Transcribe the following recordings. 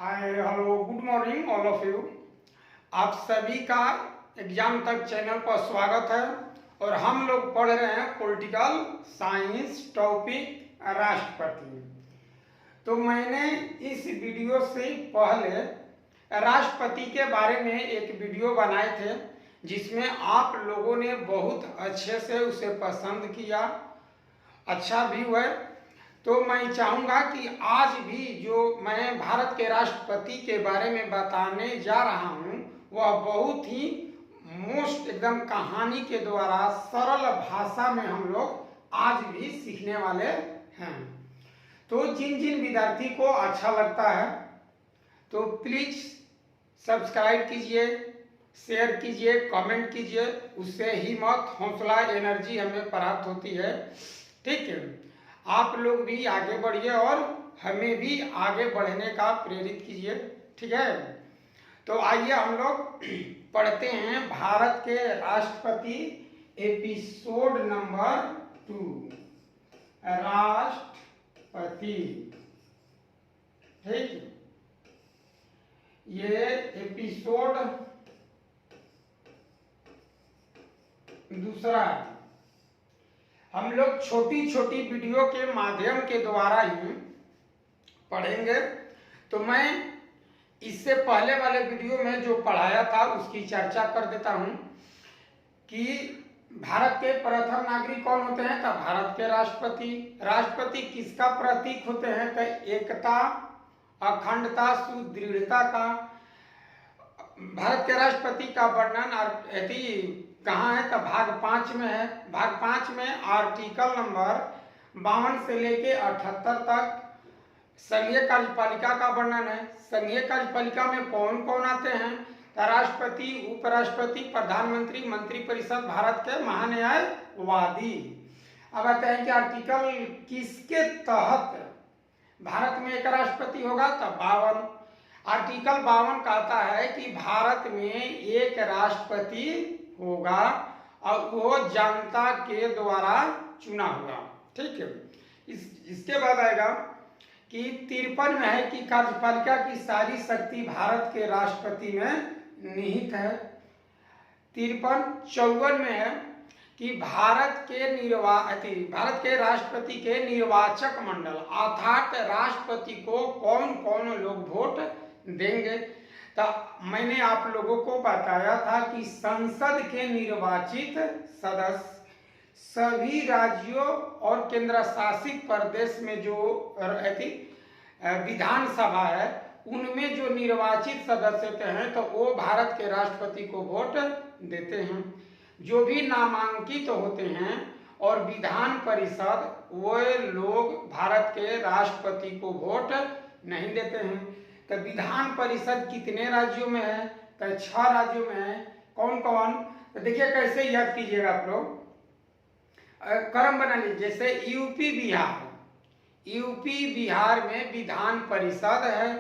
Hi hello good morning all of you. आप सभी का एग्जाम तक चैनल पर स्वागत है और हम लोग पढ़ रहे हैं पॉलिटिकल साइंस टॉपिक राष्ट्रपति। तो मैंने इस वीडियो से पहले राष्ट्रपति के बारे में एक वीडियो बनाए थे जिसमें आप लोगों ने बहुत अच्छे से उसे पसंद किया, अच्छा भी हुआ। तो मैं चाहूँगा कि आज भी जो मैं भारत के राष्ट्रपति के बारे में बताने जा रहा हूँ वह बहुत ही मोस्ट एकदम कहानी के द्वारा सरल भाषा में हम लोग आज भी सीखने वाले हैं। तो जिन जिन विद्यार्थी को अच्छा लगता है तो प्लीज सब्सक्राइब कीजिए, शेयर कीजिए, कमेंट कीजिए, उससे हिम्मत, हौसला, एनर्जी हमें प्राप्त होती है। ठीक है, आप लोग भी आगे बढ़िए और हमें भी आगे बढ़ने का प्रेरित कीजिए। ठीक है, तो आइए हम लोग पढ़ते हैं भारत के राष्ट्रपति एपिसोड नंबर 2 राष्ट्रपति। ठीक, ये एपिसोड दूसरा है। हम लोग छोटी छोटी वीडियो के माध्यम के द्वारा ही पढ़ेंगे। तो मैं इससे पहले वाले वीडियो में जो पढ़ाया था उसकी चर्चा कर देता हूं कि भारत के प्रथम नागरिक कौन होते हैं। तो भारत के राष्ट्रपति। राष्ट्रपति किसका प्रतीक होते हैं? तो एकता, अखंडता, सुदृढ़ता का। भारत के राष्ट्रपति का वर्णन कहाँ है? तो भाग 5 में है। भाग 5 में आर्टिकल नंबर 52 से लेके 78 तक संघीय कार्यपालिका का वर्णन है। संघीय कार्यपालिका में कौन कौन आते हैं? तो राष्ट्रपति, उपराष्ट्रपति, प्रधानमंत्री, मंत्रिपरिषद, भारत के महान्यायवादी। अब आते हैं कि आर्टिकल किसके तहत भारत में एक राष्ट्रपति होगा? तो 52। आर्टिकल 52 कहता है कि भारत में एक राष्ट्रपति होगा और वो जनता के द्वारा चुना होगा। ठीक है, इसके बाद आएगा कि 53 में है कि कार्यपालिका की सारी शक्ति भारत के राष्ट्रपति में निहित है। 53। 54 में है कि भारत के राष्ट्रपति के निर्वाचक मंडल अर्थात राष्ट्रपति को कौन कौन लोग वोट देंगे। तो मैंने आप लोगों को बताया था कि संसद के निर्वाचित सदस्य सभी राज्यों और केंद्र शासित प्रदेश में जो विधानसभा है उनमें जो निर्वाचित सदस्य होते हैं तो वो भारत के राष्ट्रपति को वोट देते हैं। जो भी नामांकित होते हैं और विधान परिषद वो लोग भारत के राष्ट्रपति को वोट नहीं देते हैं। तो विधान परिषद कितने राज्यों में है? तो 6 राज्यों में है। कौन कौन? तो देखिए कैसे याद कीजिएगा आप लोग, क्रम बना लीजिए। जैसे यूपी बिहार में विधान परिषद है,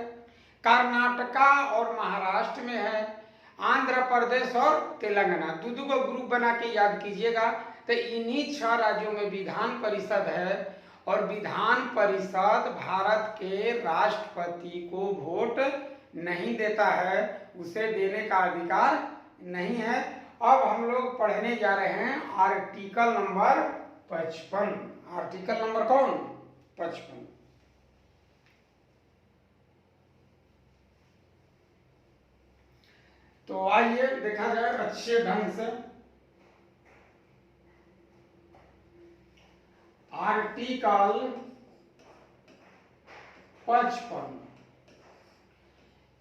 कर्नाटका और महाराष्ट्र में है, आंध्र प्रदेश और तेलंगाना। दो को ग्रुप बना के याद कीजिएगा। तो इन्हीं 6 राज्यों में विधान परिषद है और विधान परिषद भारत के राष्ट्रपति को वोट नहीं देता है, उसे देने का अधिकार नहीं है। अब हम लोग पढ़ने जा रहे हैं आर्टिकल नंबर 55। आर्टिकल नंबर कौन? 55। तो आइए देखा जाए अच्छे ढंग से। आर्टिकल 55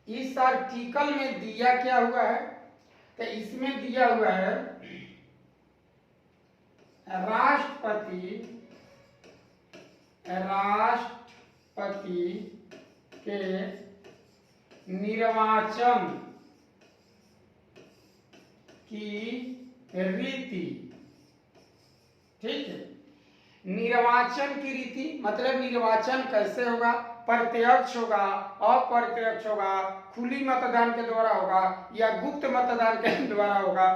इस आर्टिकल में दिया क्या हुआ है? तो इसमें दिया हुआ है राष्ट्रपति के निर्वाचन की रीति। ठीक है, निर्वाचन की रीति मतलब निर्वाचन कैसे होगा? प्रत्यक्ष होगा, अप्रत्यक्ष होगा, खुली मतदान के द्वारा होगा या गुप्त मतदान के द्वारा होगा?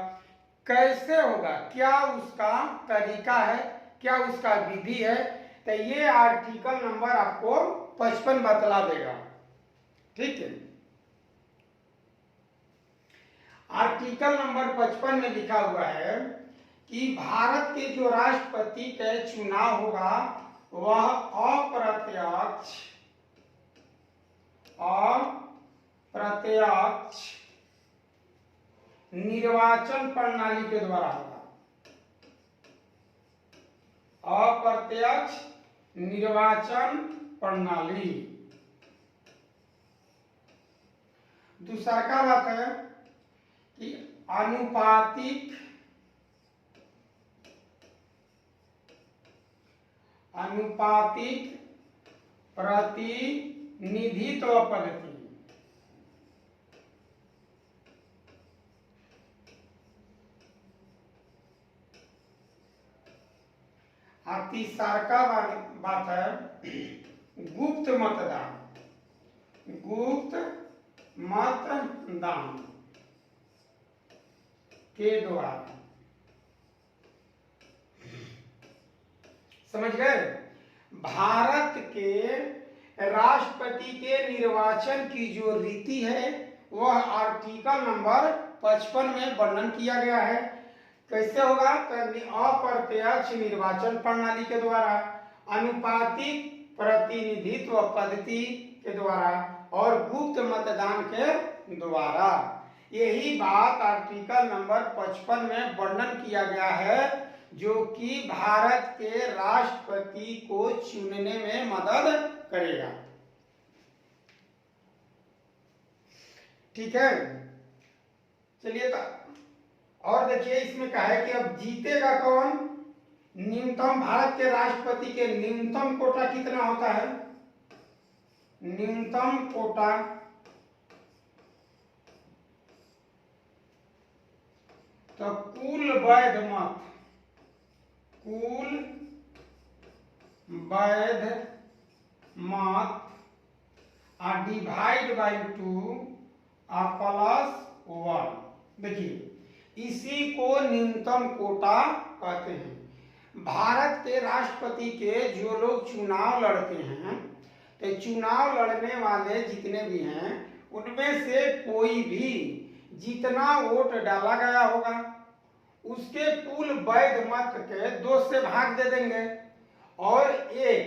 कैसे होगा, क्या उसका तरीका है, क्या उसका विधि है? तो ये आर्टिकल नंबर आपको 55 बतला देगा। ठीक है। आर्टिकल नंबर 55 में लिखा हुआ है कि भारत के जो राष्ट्रपति का चुनाव होगा वह अप्रत्यक्ष निर्वाचन प्रणाली के द्वारा होगा। अप्रत्यक्ष निर्वाचन प्रणाली। दूसरा क्या बात है कि अनुपातिक प्रतिनिधित्व पद्धति। तीसरा बात है गुप्त मतदान। गुप्त मतदान के द्वारा, समझ गए। भारत के राष्ट्रपति के निर्वाचन की जो रीति है वह आर्टिकल नंबर 55 में वर्णन किया गया है। कैसे होगा? अप्रत्यक्ष निर्वाचन प्रणाली के द्वारा, अनुपातिक प्रतिनिधित्व पद्धति के द्वारा और गुप्त मतदान के द्वारा। यही बात आर्टिकल नंबर 55 में वर्णन किया गया है, जो कि भारत के राष्ट्रपति को चुनने में मदद करेगा। ठीक है, चलिए और देखिए इसमें कहा है कि अब जीतेगा कौन। न्यूनतम भारत के राष्ट्रपति के न्यूनतम कोटा कितना होता है? न्यूनतम कोटा तो कुल वैध मत, डिवाइड बाई 2 प्लस 1। देखिए इसी को न्यूनतम कोटा कहते हैं। भारत के राष्ट्रपति के जो लोग चुनाव लड़ते हैं, तो चुनाव लड़ने वाले जितने भी हैं उनमें से कोई भी जितना वोट डाला गया होगा उसके कुल वैध मत के 2 से भाग दे देंगे और एक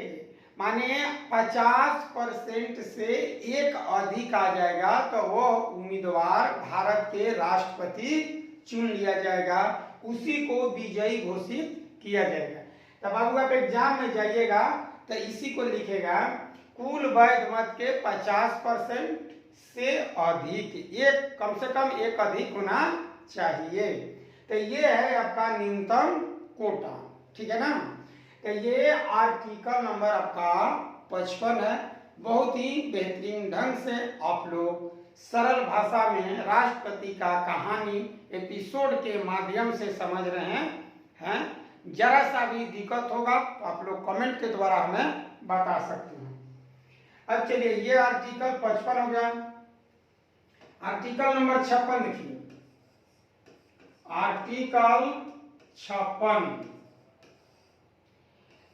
माने 50% से एक अधिक आ जाएगा तो वो उम्मीदवार भारत के राष्ट्रपति चुन लिया जाएगा, उसी को विजयी घोषित किया जाएगा। तब बाबू आप एग्जाम में जाइएगा तो इसी को लिखेगा कुल वैध मत के 50% से अधिक, एक कम से कम एक अधिक होना चाहिए। तो ये है आपका न्यूनतम कोटा। ठीक है ना। तो ये आर्टिकल नंबर आपका 55 है। बहुत ही बेहतरीन ढंग से आप लोग सरल भाषा में राष्ट्रपति का कहानी एपिसोड के माध्यम से समझ रहे हैं। जरा सा भी दिक्कत होगा तो आप लोग कमेंट के द्वारा हमें बता सकते हैं। अब चलिए ये आर्टिकल 55 हो गया। आर्टिकल नंबर 56 लिखिए। आर्टिकल 56,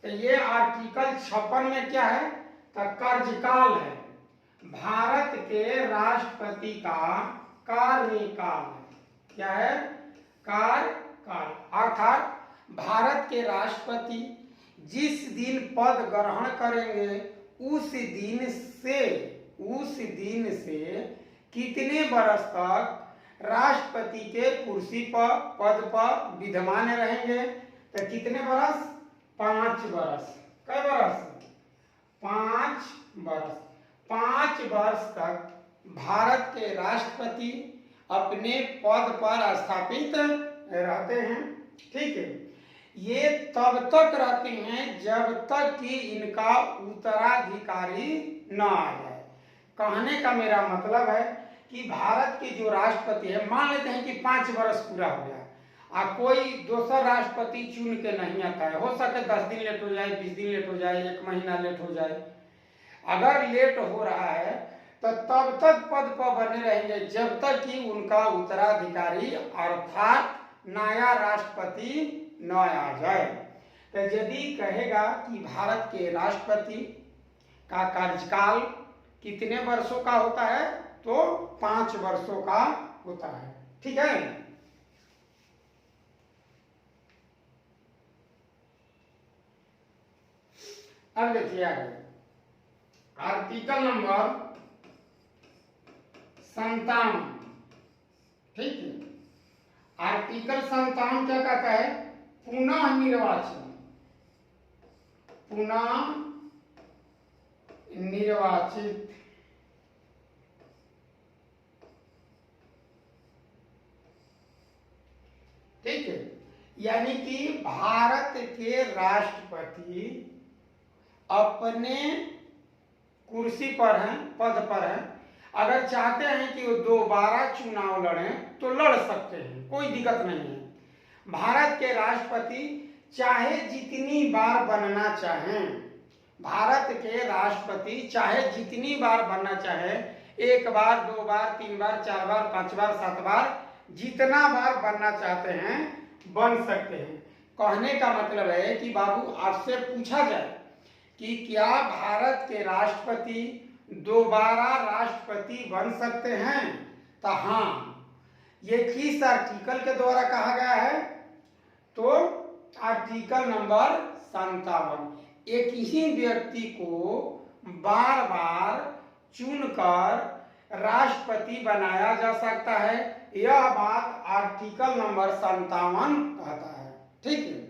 तो ये आर्टिकल 56 में क्या है? तो कार्यकाल है। भारत के राष्ट्रपति का कार्यकाल है। क्या है? कार्यकाल। अर्थात भारत के राष्ट्रपति जिस दिन पद ग्रहण करेंगे उस दिन से कितने वर्ष तक राष्ट्रपति के कुर्सी पर पद पर विद्यमान रहेंगे? तो कितने वर्ष? 5 वर्ष। कई वर्ष? 5 वर्ष। 5 वर्ष तक भारत के राष्ट्रपति अपने पद पर स्थापित रहते हैं। ठीक है। ये तब तक रहते हैं जब तक कि इनका उत्तराधिकारी न आ जाए। कहने का मेरा मतलब है कि भारत के जो राष्ट्रपति है, मान लेते हैं कि 5 वर्ष पूरा हो गया, कोई दूसरा राष्ट्रपति चुन के नहीं आता है, हो सके 10 दिन लेट हो जाए, 20 दिन लेट हो जाए, 1 महीना लेट हो जाए। अगर लेट हो रहा है तो तब तक पद पर बने रहेंगे जब तक कि उनका उत्तराधिकारी अर्थात नया राष्ट्रपति न आ जाए। तो यदि कहेगा कि भारत के राष्ट्रपति का कार्यकाल कितने वर्षों का होता है? तो 5 वर्षों का होता है। ठीक है। अब देखिए आगे आर्टिकल नंबर 57। ठीक है। आर्टिकल 57 क्या कहता है? पुनः निर्वाचन, पुनः निर्वाचित ठीक है। यानी कि भारत के राष्ट्रपति अपने कुर्सी पर हैं, पद पर हैं, अगर चाहते हैं कि वो दोबारा चुनाव लड़ें तो लड़ सकते हैं, कोई दिक्कत नहीं है। भारत के राष्ट्रपति चाहे जितनी बार बनना चाहें, भारत के राष्ट्रपति चाहे जितनी बार बनना चाहे, 1 बार 2 बार 3 बार 4 बार 5 बार 7 बार, जितना बार बनना चाहते हैं बन सकते हैं। कहने का मतलब है कि बाबू आपसे पूछा जाए कि क्या भारत के राष्ट्रपति दोबारा राष्ट्रपति बन सकते हैं? तो हाँ। ये किस आर्टिकल के द्वारा कहा गया है? तो आर्टिकल नंबर 57। एक ही व्यक्ति को बार बार चुनकर राष्ट्रपति बनाया जा सकता है, यह बात आर्टिकल नंबर 57 कहता है। ठीक है।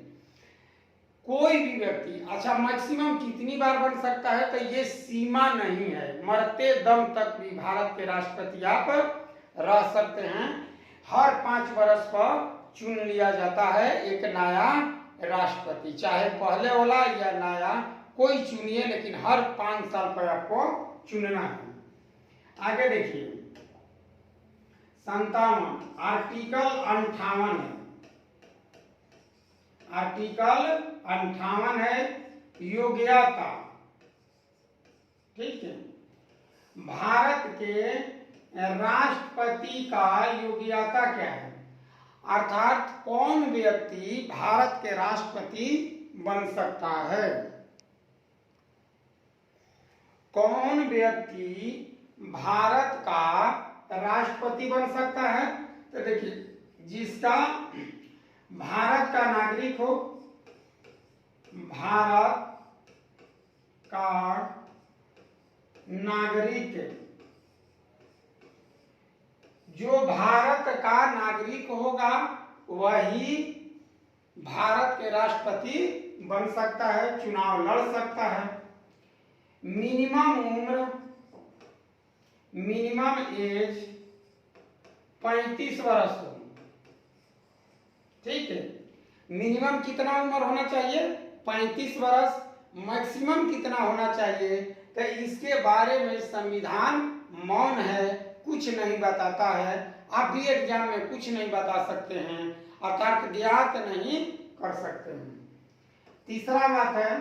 कोई भी व्यक्ति, अच्छा मैक्सिमम कितनी बार बन सकता है? तो ये सीमा नहीं है, मरते दम तक भी भारत के राष्ट्रपति आप रह सकते हैं। हर 5 वर्ष पर चुन लिया जाता है एक नया राष्ट्रपति, चाहे पहले वाला या नया, कोई चुनिए, लेकिन हर 5 साल पर आपको चुनना है। आगे देखिए 57 आर्टिकल 58 है। आर्टिकल 58 है योग्यता। ठीक है। भारत के राष्ट्रपति का योग्यता क्या है? अर्थात कौन व्यक्ति भारत के राष्ट्रपति बन सकता है? कौन व्यक्ति भारत का राष्ट्रपति बन सकता है? तो देखिए, जिसका भारत का नागरिक हो, भारत का नागरिक, जो भारत का नागरिक होगा वही भारत के राष्ट्रपति बन सकता है, चुनाव लड़ सकता है। मिनिमम उम्र, मिनिमम एज 35 वर्ष हो। ठीक है। मिनिमम कितना उम्र होना चाहिए? 35 वर्ष। मैक्सिमम कितना होना चाहिए? तो इसके बारे में संविधान मौन है, कुछ नहीं बताता है। आप भी एग्जाम में कुछ नहीं बता सकते हैं, अर्थात ज्ञात नहीं कर सकते हैं। तीसरा बात है,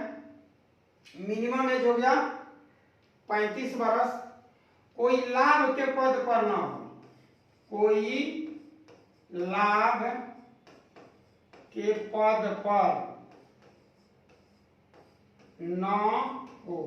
मिनिमम एज हो गया 35 वर्ष। कोई लाभ के पद पर न हो, कोई लाभ के पद पर न हो।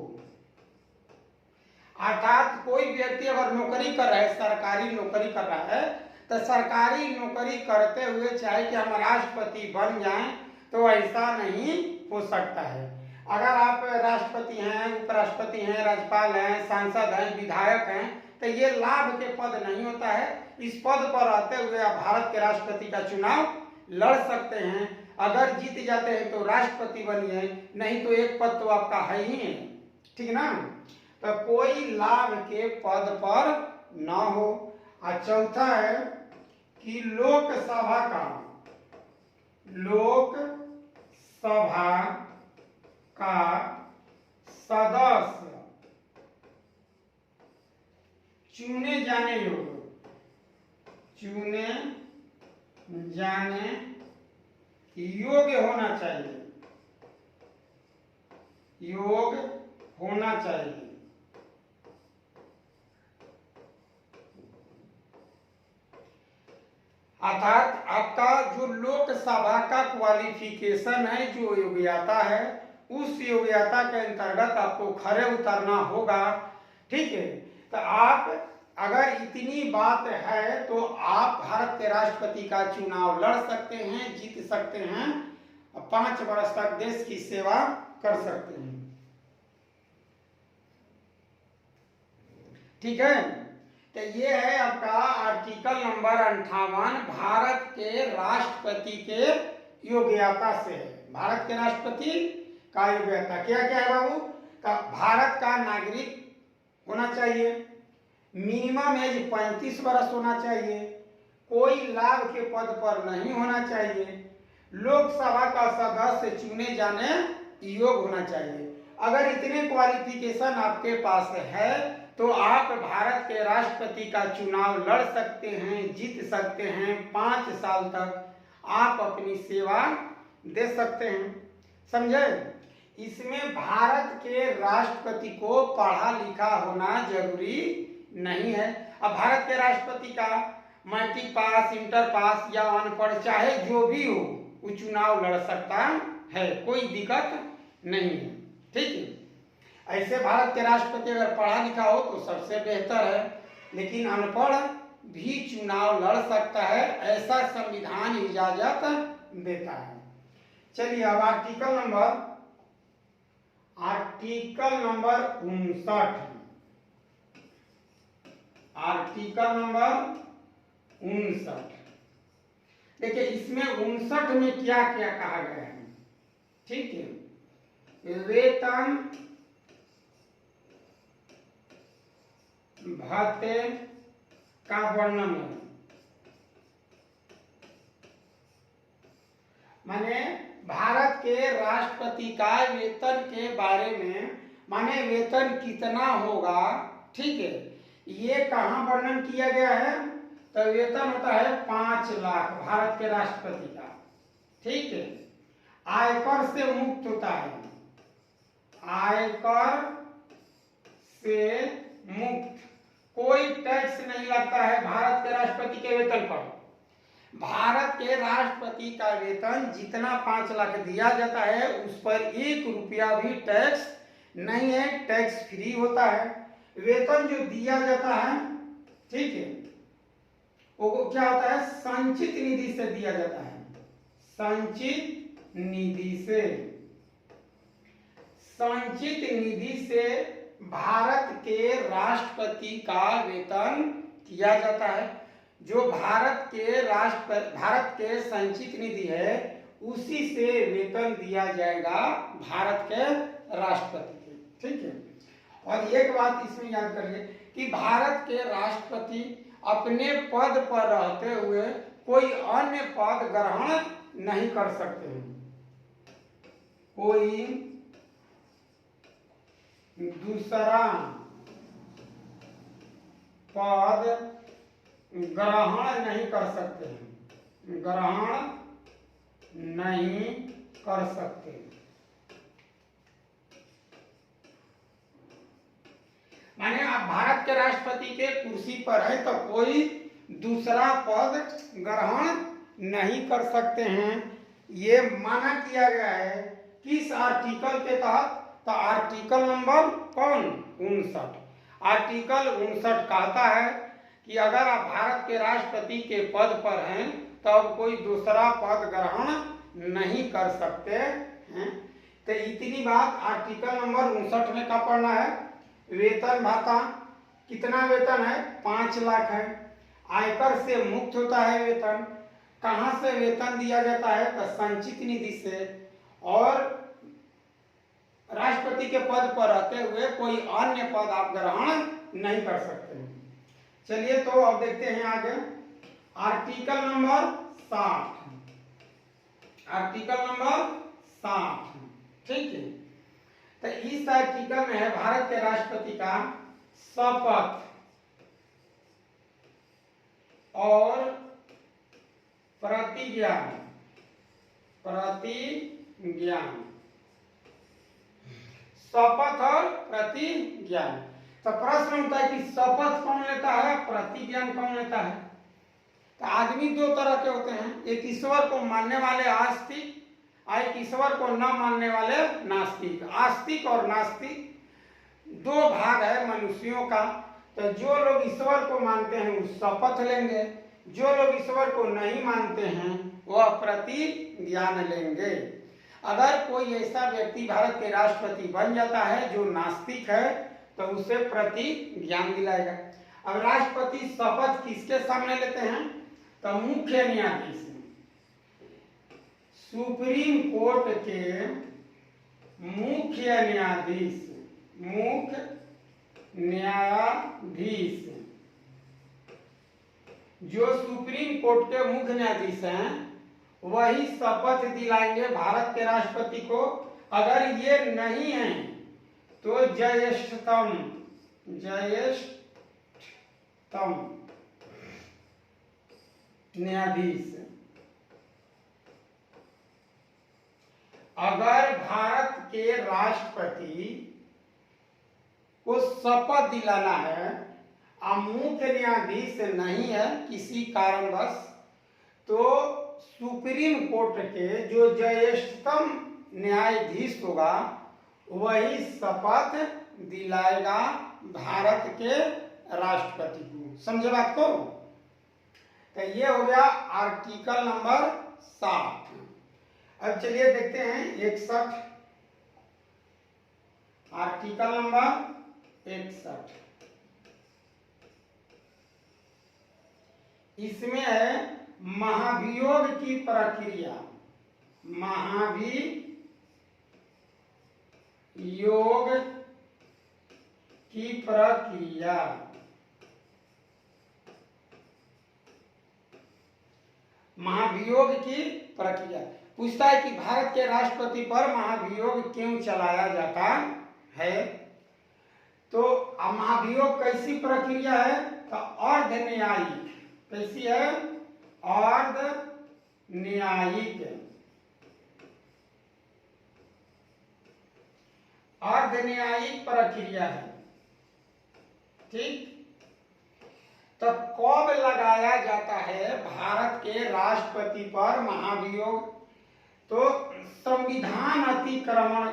अर्थात कोई व्यक्ति अगर नौकरी कर रहा है, सरकारी नौकरी कर रहा है, तो सरकारी नौकरी करते हुए चाहे कि हम राष्ट्रपति बन जाएं तो ऐसा नहीं हो सकता है। अगर आप राष्ट्रपति हैं, उपराष्ट्रपति हैं, राज्यपाल हैं, सांसद हैं, विधायक हैं, तो ये लाभ के पद नहीं होता है। इस पद पर रहते हुए आप भारत के राष्ट्रपति का चुनाव लड़ सकते हैं। अगर जीत जाते हैं तो राष्ट्रपति बनिए, नहीं तो एक पद तो आपका है ही है। ठीक ना? तो कोई लाभ के पद पर न हो। और चौथा है कि लोकसभा का सदस्य चुने जाने योग्य होना चाहिए। अर्थात आपका जो लोकसभा का क्वालिफिकेशन है, जो योग्यता है, उस योग्यता के अंतर्गत आपको खरे उतरना होगा। ठीक है, तो आप अगर इतनी बात है तो आप भारत के राष्ट्रपति का चुनाव लड़ सकते हैं, जीत सकते हैं, 5 वर्ष तक देश की सेवा कर सकते हैं। ठीक है, तो ये है आपका आर्टिकल नंबर 58 भारत के राष्ट्रपति के योग्यता से है। भारत के राष्ट्रपति का योग्यता क्या क्या है बाबू? भारत का नागरिक होना चाहिए, मिनिमम एज 35 वर्ष होना चाहिए, कोई लाभ के पद पर नहीं होना चाहिए, लोकसभा का सदस्य चुने जाने योग्य होना चाहिए। अगर इतने क्वालिफिकेशन आपके पास है तो आप भारत के राष्ट्रपति का चुनाव लड़ सकते हैं, जीत सकते हैं, 5 साल तक आप अपनी सेवा दे सकते हैं। समझे? इसमें भारत के राष्ट्रपति को पढ़ा लिखा होना जरूरी नहीं है। अब भारत के राष्ट्रपति का मैट्रिक पास, इंटर पास या अनपढ़ चाहे जो भी हो, वो चुनाव लड़ सकता है, कोई दिक्कत नहीं है। ठीक है, ऐसे भारत के राष्ट्रपति अगर पढ़ा लिखा हो तो सबसे बेहतर है, लेकिन अनपढ़ भी चुनाव लड़ सकता है, ऐसा संविधान इजाजत देता है। चलिए अब आर्टिकल नंबर 59, आर्टिकल नंबर 59। देखिए इसमें 59 में क्या क्या कहा गया है। ठीक है, वेतन भत्ते का वर्णन है, माने भारत के राष्ट्रपति का वेतन के बारे में, माने वेतन कितना होगा। ठीक है, ये कहाँ वर्णन किया गया है? तो वेतन होता है 5 लाख भारत के राष्ट्रपति का। ठीक है, आयकर से मुक्त होता है, आयकर से मुक्त, कोई टैक्स नहीं लगता है भारत के राष्ट्रपति के वेतन पर। भारत के राष्ट्रपति का वेतन जितना 5 लाख दिया जाता है उस पर 1 रुपया भी टैक्स नहीं है, टैक्स फ्री होता है। वेतन जो दिया जाता है, ठीक है, वो क्या होता है? संचित निधि से दिया जाता है, संचित निधि से, संचित निधि से भारत के राष्ट्रपति का वेतन किया जाता है। जो भारत के संचित निधि है उसी से वेतन दिया जाएगा भारत के राष्ट्रपति के। ठीक है, और एक बात इसमें याद करिए कि भारत के राष्ट्रपति अपने पद पर रहते हुए कोई अन्य पद ग्रहण नहीं कर सकते हैं, कोई दूसरा पद ग्रहण नहीं कर सकते हैं, ग्रहण नहीं कर सकते। माने आप भारत के राष्ट्रपति के कुर्सी पर है तो कोई दूसरा पद ग्रहण नहीं कर सकते हैं। ये माना किया गया है किस आर्टिकल के तहत? तो आर्टिकल नंबर कौन? 59। आर्टिकल 59 कहता है कि अगर आप भारत के राष्ट्रपति के पद पर हैं तब कोई दूसरा पद ग्रहण नहीं कर सकते हैं। तो इतनी बात आर्टिकल नंबर 59 में का पढ़ना है। वेतन भाता, कितना वेतन है? 5 लाख है। आयकर से मुक्त होता है वेतन। कहाँ से वेतन दिया जाता है? तो संचित निधि से। और राष्ट्रपति के पद पर रहते हुए कोई अन्य पद आप ग्रहण नहीं कर सकते। चलिए तो अब देखते हैं आगे आर्टिकल नंबर 60, आर्टिकल नंबर 60। ठीक है, तो इस आर्टिकल में है भारत के राष्ट्रपति का शपथ और प्रतिज्ञान, प्रतिज्ञान, शपथ और प्रतिज्ञान। तो प्रश्न होता है कि शपथ कौन लेता है, प्रतिज्ञान कौन लेता है? तो आदमी 2 तरह के होते हैं, एक ईश्वर को मानने वाले आस्तिक, एक ईश्वर को न मानने वाले नास्तिक। आस्तिक और नास्तिक दो भाग है मनुष्यों का। तो जो लोग ईश्वर को मानते हैं वो शपथ लेंगे, जो लोग ईश्वर को नहीं मानते हैं वह प्रतिज्ञान लेंगे। अगर कोई ऐसा व्यक्ति भारत के राष्ट्रपति बन जाता है जो नास्तिक है तो उसे प्रतिज्ञान दिलाएगा। अब राष्ट्रपति शपथ किसके सामने लेते हैं? तो मुख्य न्यायाधीश, सुप्रीम कोर्ट के मुख्य न्यायाधीश, मुख्य न्यायाधीश, जो सुप्रीम कोर्ट के मुख्य न्यायाधीश हैं वही शपथ दिलाएंगे भारत के राष्ट्रपति को। अगर ये नहीं है तो ज्येष्ठतम न्यायाधीश, अगर भारत के राष्ट्रपति को शपथ दिलाना है और मुख्य न्यायाधीश नहीं है किसी कारणवश, तो सुप्रीम कोर्ट के जो ज्येष्ठतम न्यायाधीश होगा वही शपथ दिलाएगा भारत के राष्ट्रपति को। समझे बात को? तो ये हो गया आर्टिकल नंबर 7। अब चलिए देखते हैं 61, आर्टिकल नंबर 61। इसमें है महाभियोग की प्रक्रिया, महाभियोग की प्रक्रिया। महाभियोग की प्रक्रिया पूछता है कि भारत के राष्ट्रपति पर महाभियोग क्यों चलाया जाता है। तो महाभियोग कैसी प्रक्रिया है? तो अर्ध न्यायिक, कैसी है? अर्ध न्यायिक, अर्ध न्यायिक प्रक्रिया है। ठीक, तो कब लगाया जाता है भारत के राष्ट्रपति पर महाभियोग? तो संविधान अतिक्रमण,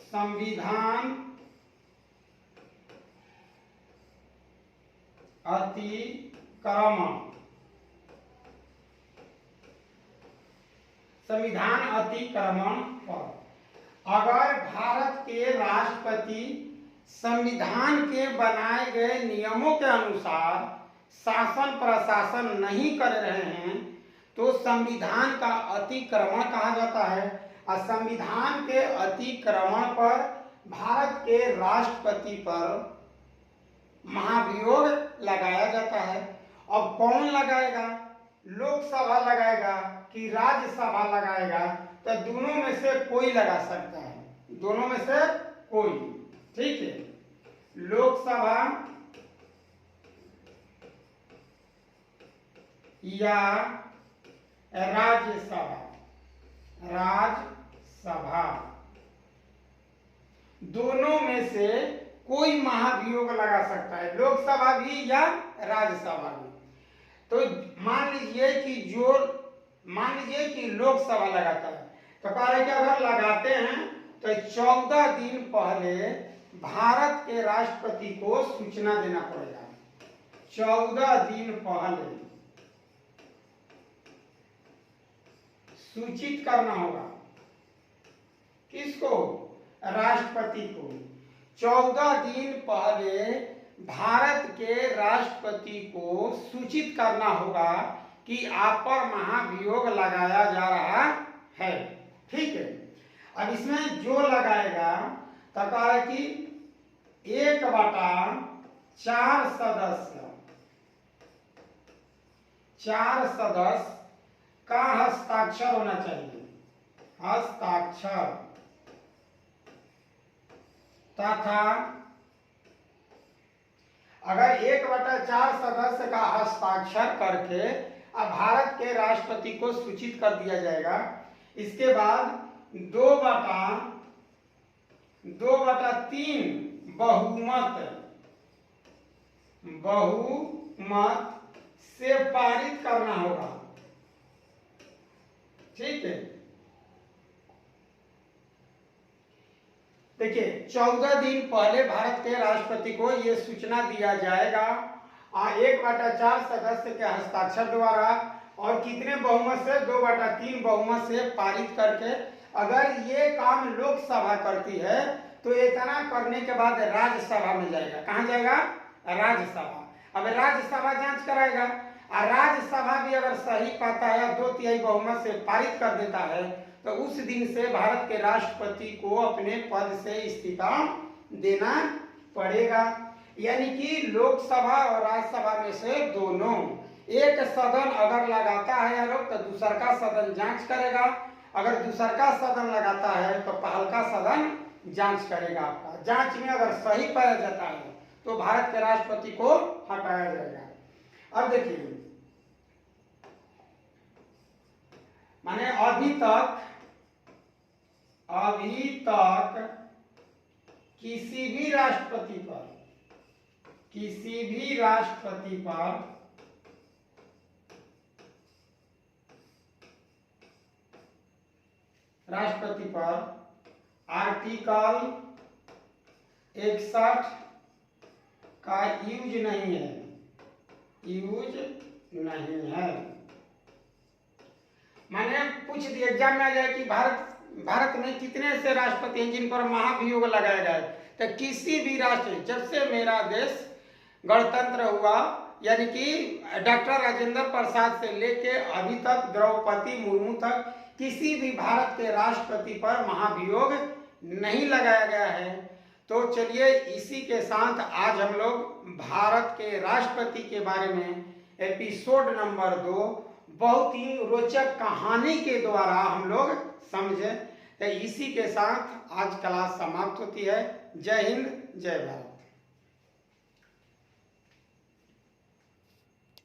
संविधान अतिक्रमण, संविधान अतिक्रमण पर अगर भारत के राष्ट्रपति संविधान के बनाए गए नियमों के अनुसार शासन प्रशासन नहीं कर रहे हैं तो संविधान का अतिक्रमण कहा जाता है। और संविधान के अतिक्रमण पर भारत के राष्ट्रपति पर महाभियोग लगाया जाता है। अब कौन लगाएगा? लोकसभा लगाएगा कि राज्यसभा लगाएगा? तो दोनों में से कोई लगा सकता है, दोनों में से कोई। ठीक है, लोकसभा या राज्यसभा, राज्यसभा दोनों में से कोई महाभियोग लगा सकता है, लोकसभा भी या राज्यसभा भी। तो मान लीजिए कि लोकसभा लगाता है तो कह रहे कि अगर लगाते हैं तो 14 दिन पहले भारत के राष्ट्रपति को सूचना देना पड़ेगा। 14 दिन पहले सूचित करना होगा। किसको? राष्ट्रपति को। 14 दिन पहले भारत के राष्ट्रपति को सूचित करना होगा कि आप पर महाभियोग लगाया जा रहा है। ठीक है, अब इसमें जो लगाएगा तो कहा है कि 1/4 सदस्य, 4 सदस्य का हस्ताक्षर होना चाहिए, हस्ताक्षर, तथा अगर 1/4 सदस्य का हस्ताक्षर करके अब भारत के राष्ट्रपति को सूचित कर दिया जाएगा। इसके बाद 2/3 बहुमत से पारित करना होगा। ठीक है, देखिए 14 दिन पहले भारत के राष्ट्रपति को ये सूचना दिया जाएगा 1/4 सदस्य के हस्ताक्षर द्वारा और कितने बहुमत से 2/3 बहुमत से पारित करके। अगर ये काम लोकसभा करती है तो इतना करने के बाद राज्यसभा में जाएगा। कहाँ जाएगा? राज्यसभा। अब राज्यसभा जांच कराएगा और राज्यसभा भी अगर सही पाता है 2/3 बहुमत से पारित कर देता है तो उस दिन से भारत के राष्ट्रपति को अपने पद से इस्तीफा देना पड़ेगा। यानी कि लोकसभा और राज्यसभा में से दोनों, एक सदन अगर लगाता है आरोप तो दूसर का सदन जांच करेगा, अगर दूसर का सदन लगाता है तो पहल का सदन जांच करेगा। आपका जांच में अगर सही पाया जाता है तो भारत के राष्ट्रपति को हटाया जाएगा। अब देखिए, माने अभी तक किसी भी राष्ट्रपति पर आर्टिकल 61 का यूज नहीं है। मैंने पूछ दिया एग्जाम में आ जाए कि भारत में कितने ऐसे राष्ट्रपति हैं जिन पर महाभियोग लगाया गया है, तो किसी भी राष्ट्र, जब से मेरा देश गणतंत्र हुआ यानी कि डॉक्टर राजेंद्र प्रसाद से लेके अभी तक द्रौपदी मुर्मू तक किसी भी भारत के राष्ट्रपति पर महाभियोग नहीं लगाया गया है। तो चलिए इसी के साथ आज हम लोग भारत के राष्ट्रपति के बारे में एपिसोड नंबर 2 बहुत ही रोचक कहानी के द्वारा हम लोग समझे। तो इसी के साथ आज क्लास समाप्त होती है। जय हिंद, जय भारत।